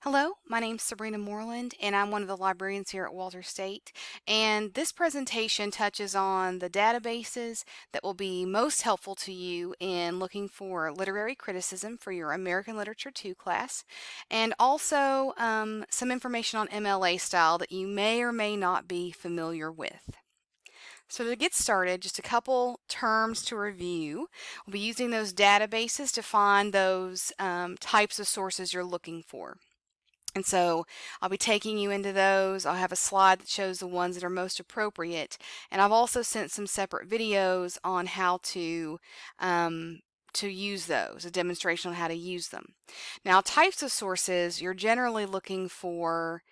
Hello, my name's Sabrina Moreland, and I'm one of the librarians here at Walter State. And this presentation touches on the databases that will be most helpful to you in looking for literary criticism for your American Literature 2 class, and also some information on MLA style that you may or may not be familiar with. So to get started, just a couple terms to review. We'll be using those databases to find those types of sources you're looking for. And so I'll be taking you into those. I'll have a slide that shows the ones that are most appropriate. And I've also sent some separate videos on how to use those, a demonstration on how to use them. Now, types of sources, you're generally looking for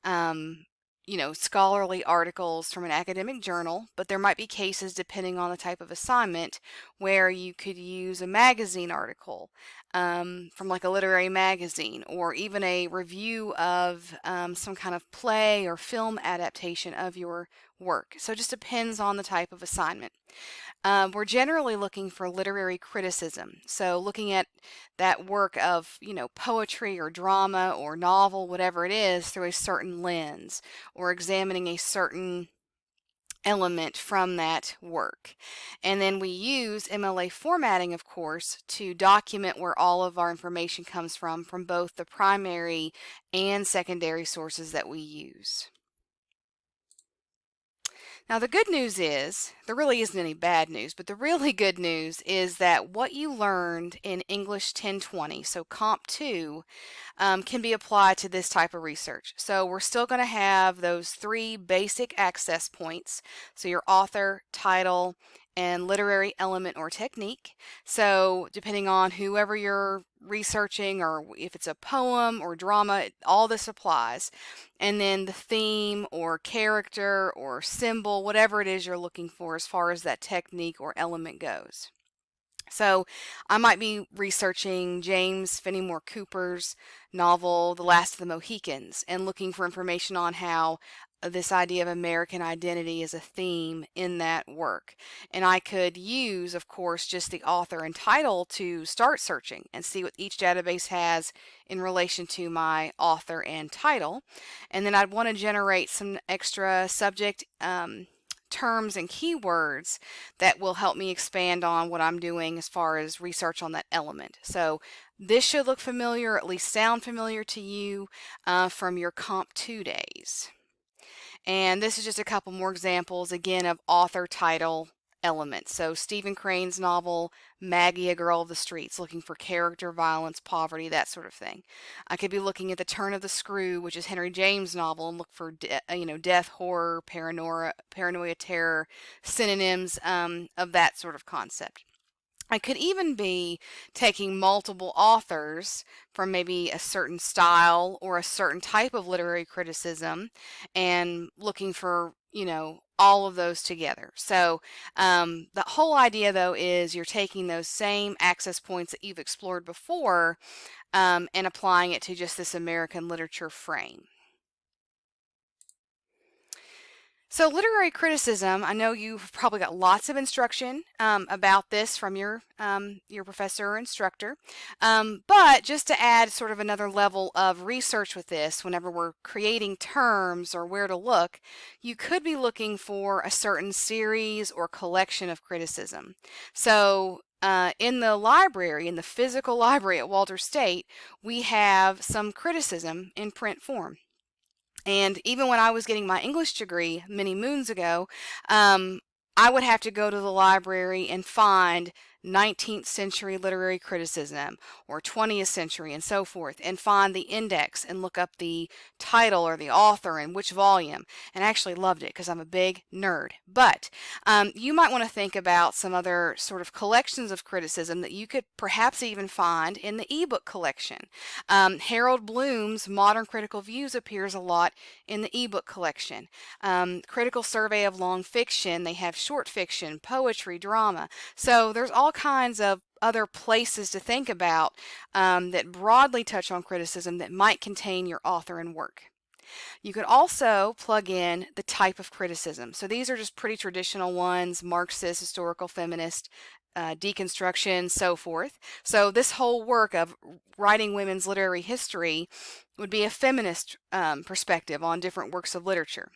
um, scholarly articles from an academic journal, but there might be cases, depending on the type of assignment, where you could use a magazine article from like a literary magazine, or even a review of some kind of play or film adaptation of your work. So it just depends on the type of assignment. We're generally looking for literary criticism. So looking at that work of, poetry or drama or novel, whatever it is, through a certain lens, or examining a certain element from that work. And then we use MLA formatting, of course, to document where all of our information comes from both the primary and secondary sources that we use. Now, the good news is, there really isn't any bad news, but the really good news is that what you learned in English 1020, so Comp 2, can be applied to this type of research. So we're still going to have those three basic access points. So your author, title, and literary element or technique. So depending on whoever you're researching, or if it's a poem or drama, all this applies. And then the theme or character or symbol, whatever it is you're looking for as far as that technique or element goes. So I might be researching James Fenimore Cooper's novel, The Last of the Mohicans, and looking for information on how this idea of American identity is a theme in that work. And I could use, of course, just the author and title to start searching and see what each database has in relation to my author and title. And then I'd want to generate some extra subject terms and keywords that will help me expand on what I'm doing as far as research on that element. So this should look familiar, or at least sound familiar to you from your Comp 2 days. And this is just a couple more examples, again, of author, title, elements. So Stephen Crane's novel, Maggie, a Girl of the Streets, looking for character, violence, poverty, that sort of thing. I could be looking at The Turn of the Screw, which is Henry James' novel, and look for death, horror, paranoia, terror, synonyms of that sort of concept. I could even be taking multiple authors from maybe a certain style or a certain type of literary criticism and looking for, all of those together. So the whole idea, though, is you're taking those same access points that you've explored before and applying it to just this American literature frame. So literary criticism, I know you've probably got lots of instruction about this from your professor or instructor, but just to add sort of another level of research with this, whenever we're creating terms or where to look, you could be looking for a certain series or collection of criticism. So in the library, in the physical library at Walter State, we have some criticism in print form. And even when I was getting my English degree many moons ago, I would have to go to the library and find 19th century literary criticism or 20th century and so forth, and find the index and look up the title or the author and which volume. And I actually loved it because I'm a big nerd. But you might want to think about some other sort of collections of criticism that you could perhaps even find in the ebook collection. Harold Bloom's Modern Critical Views appears a lot in the ebook collection. Critical Survey of Long Fiction, they have short fiction, poetry, drama. So there's all kinds of other places to think about that broadly touch on criticism that might contain your author and work. You could also plug in the type of criticism. So these are just pretty traditional ones: Marxist, historical, feminist, deconstruction, so forth. So this whole work of writing women's literary history would be a feminist perspective on different works of literature.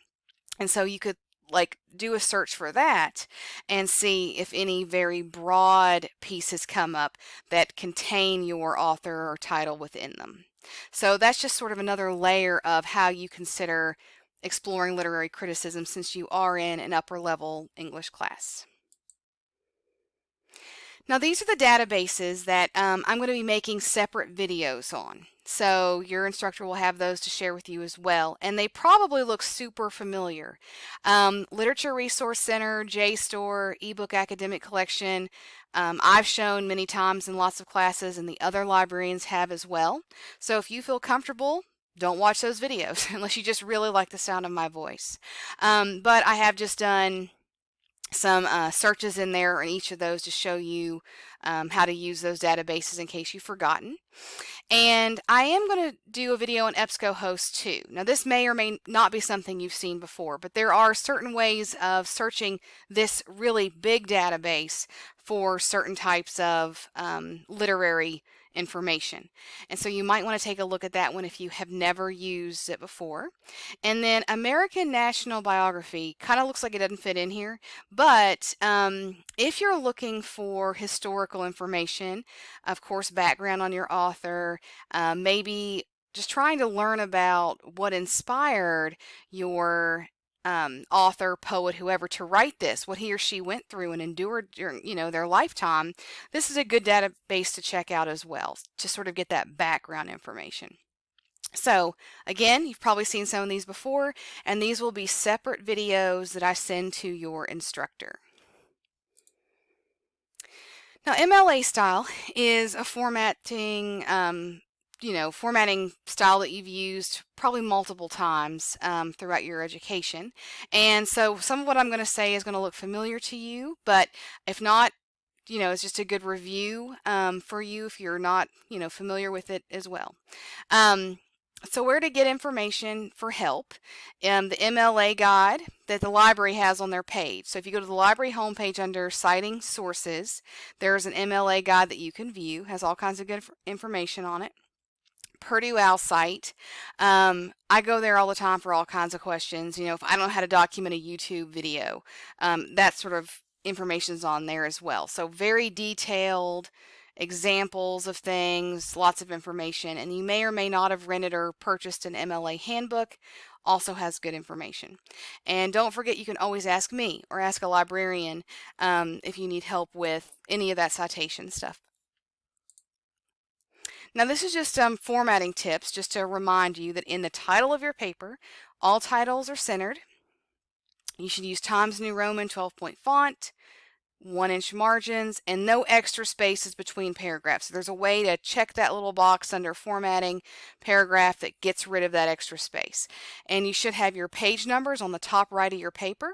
And so you could like do a search for that and see if any very broad pieces come up that contain your author or title within them. So that's just sort of another layer of how you consider exploring literary criticism since you are in an upper level English class. Now these are the databases that I'm going to be making separate videos on. So your instructor will have those to share with you as well. And they probably look super familiar. Literature Resource Center, JSTOR, eBook Academic Collection, I've shown many times in lots of classes and the other librarians have as well. So if you feel comfortable, don't watch those videos unless you just really like the sound of my voice. But I have just done some searches in there in each of those to show you how to use those databases in case you've forgotten. And I am going to do a video on EBSCOhost too. Now this may or may not be something you've seen before, but there are certain ways of searching this really big database for certain types of literary information. And so you might want to take a look at that one if you have never used it before. And then American National Biography kind of looks like it doesn't fit in here, but if you're looking for historical information, of course, background on your author, maybe just trying to learn about what inspired your author, poet, whoever to write this, what he or she went through and endured during, their lifetime, this is a good database to check out as well, to sort of get that background information. So again, you've probably seen some of these before, and these will be separate videos that I send to your instructor. Now, MLA style is a formatting style that you've used probably multiple times throughout your education. And so some of what I'm going to say is going to look familiar to you, but if not, it's just a good review for you if you're not, familiar with it as well. So where to get information for help, the MLA guide that the library has on their page. So if you go to the library homepage under Citing Sources, there's an MLA guide that you can view, has all kinds of good information on it. Purdue Owl site. I go there all the time for all kinds of questions. If I don't know how to document a YouTube video, that sort of information is on there as well. So very detailed examples of things, lots of information, and you may or may not have rented or purchased an MLA handbook, also has good information. And don't forget, you can always ask me or ask a librarian if you need help with any of that citation stuff. Now this is just formatting tips, just to remind you that in the title of your paper, all titles are centered. You should use Times New Roman 12-point font, 1-inch margins, and no extra spaces between paragraphs. So there's a way to check that little box under formatting paragraph that gets rid of that extra space. And you should have your page numbers on the top right of your paper,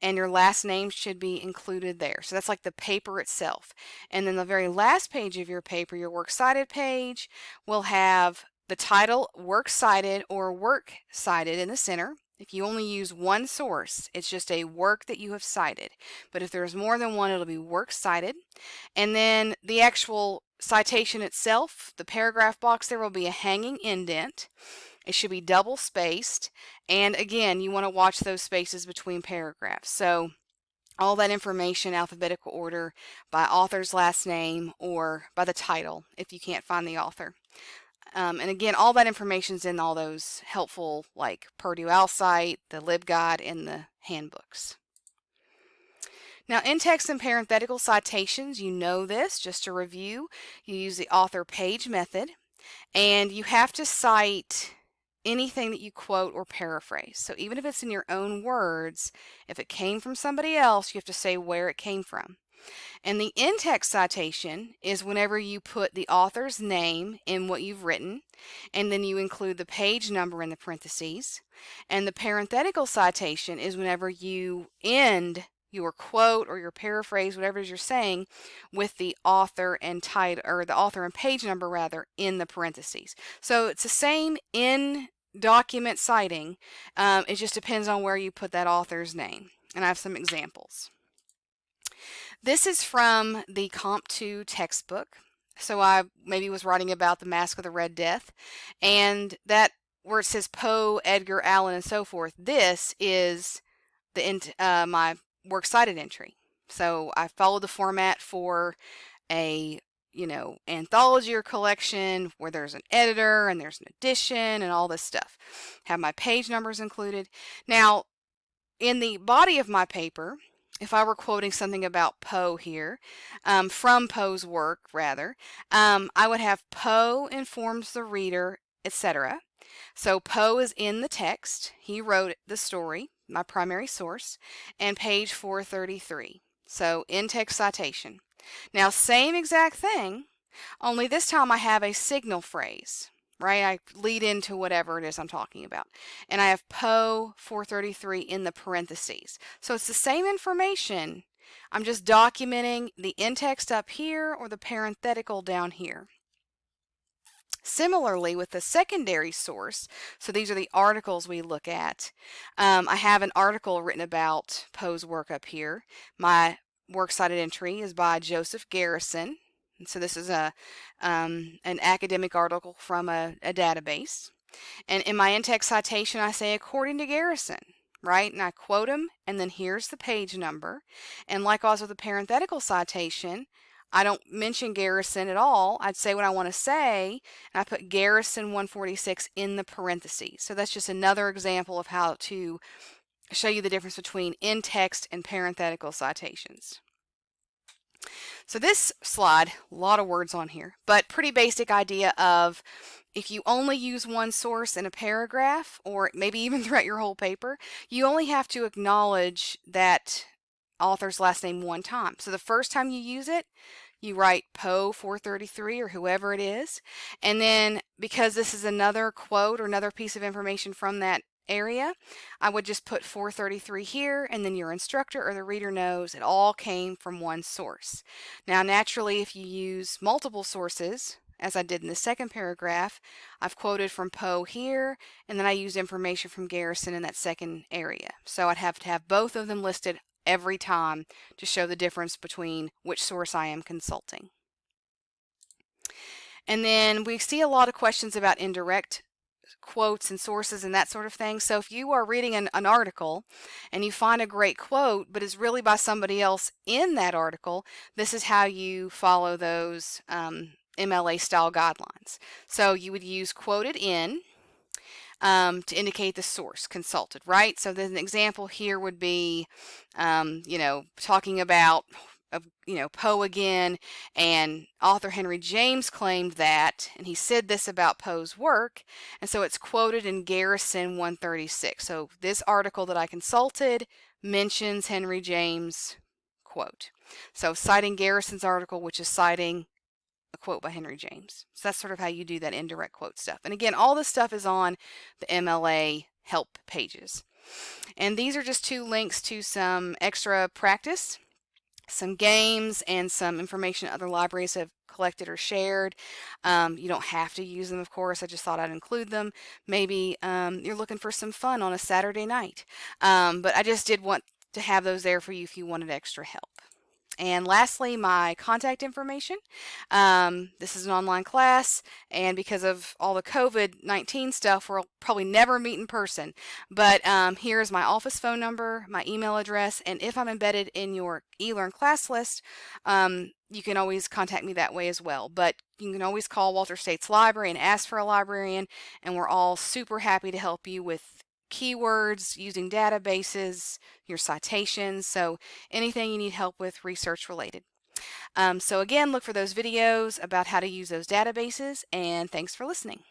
and your last name should be included there. So that's like the paper itself. And then the very last page of your paper, your works cited page, will have the title Works Cited or Work Cited in the center. If you only use one source, it's just a work that you have cited. But if there's more than one, it'll be works cited. And then the actual citation itself, the paragraph box, there will be a hanging indent. It should be double spaced. And again, you want to watch those spaces between paragraphs. So all that information, alphabetical order, by author's last name or by the title if you can't find the author. And again, all that information's in all those helpful, like Purdue Owl site, the LibGuide, and the handbooks. Now, in-text and parenthetical citations, you know this. Just to review, you use the author page method, and you have to cite anything that you quote or paraphrase. So even if it's in your own words, if it came from somebody else, you have to say where it came from. And the in-text citation is whenever you put the author's name in what you've written, and then you include the page number in the parentheses. And the parenthetical citation is whenever you end your quote or your paraphrase, whatever it is you're saying, with the author and title, or the author and page number rather, in the parentheses. So it's the same in document citing. It just depends on where you put that author's name. And I have some examples. This is from the Comp 2 textbook. So I maybe was writing about the Mask of the Red Death, and that where it says Poe, Edgar Allan, and so forth. This is my works cited entry. So I followed the format for a anthology or collection where there's an editor and there's an edition and all this stuff. Have my page numbers included. Now, in the body of my paper, if I were quoting something about Poe here, from Poe's work rather, I would have Poe informs the reader, etc. So Poe is in the text. He wrote the story, my primary source, and page 433. So in-text citation. Now, same exact thing, only this time I have a signal phrase, right? I lead into whatever it is I'm talking about. And I have Poe 433 in the parentheses. So it's the same information. I'm just documenting the in-text up here or the parenthetical down here. Similarly, with the secondary source, so these are the articles we look at. I have an article written about Poe's work up here. My works cited entry is by Joseph Garrison. And so this is an academic article from a database. And in my in-text citation, I say according to Garrison, right? And I quote him, and then here's the page number. And likewise with the parenthetical citation, I don't mention Garrison at all. I'd say what I want to say, and I put Garrison 146 in the parentheses. So that's just another example of how to show you the difference between in-text and parenthetical citations. So this slide, a lot of words on here, but pretty basic idea of if you only use one source in a paragraph, or maybe even throughout your whole paper, you only have to acknowledge that author's last name one time. So the first time you use it, you write Poe 433 or whoever it is, and then because this is another quote or another piece of information from that area, I would just put 433 here, and then your instructor or the reader knows it all came from one source. Now naturally, if you use multiple sources, as I did in the second paragraph, I've quoted from Poe here, and then I used information from Garrison in that second area. So I'd have to have both of them listed every time to show the difference between which source I am consulting. And then we see a lot of questions about indirect quotes and sources and that sort of thing. So if you are reading an article and you find a great quote, but it's really by somebody else in that article, this is how you follow those MLA style guidelines. So you would use quoted in to indicate the source consulted, right? So then an example here would be, talking about, Poe again, and author Henry James claimed that, and he said this about Poe's work, and so it's quoted in Garrison 136. So this article that I consulted mentions Henry James' quote. So citing Garrison's article, which is citing a quote by Henry James. So that's sort of how you do that indirect quote stuff. And again, all this stuff is on the MLA help pages. And these are just two links to some extra practice, some games, and some information other libraries have collected or shared. You don't have to use them, of course. I just thought I'd include them. Maybe you're looking for some fun on a Saturday night. But I just did want to have those there for you if you wanted extra help. And lastly, my contact information. This is an online class, and because of all the COVID-19 stuff, we'll probably never meet in person. But here is my office phone number, my email address, and if I'm embedded in your eLearn class list, you can always contact me that way as well. But you can always call Walter States Library and ask for a librarian, and we're all super happy to help you with keywords, using databases, your citations, so anything you need help with research related. So again, look for those videos about how to use those databases, and thanks for listening.